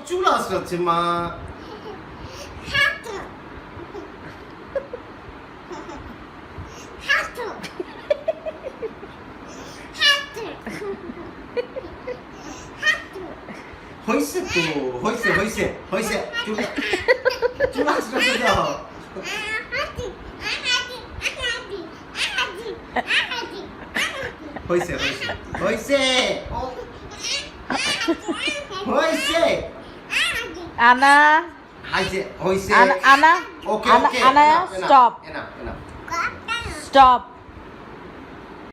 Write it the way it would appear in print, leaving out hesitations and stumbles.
চুল আসছে মা। হইছে তো, হইছে হইছে হইছে, চুল চুল আসছে দাও। হইছে হইছে হইছে হইছে আনা হইছে হইছে। আনা ওকে আনা ওকে, আনা enough, stop enough, enough. Stop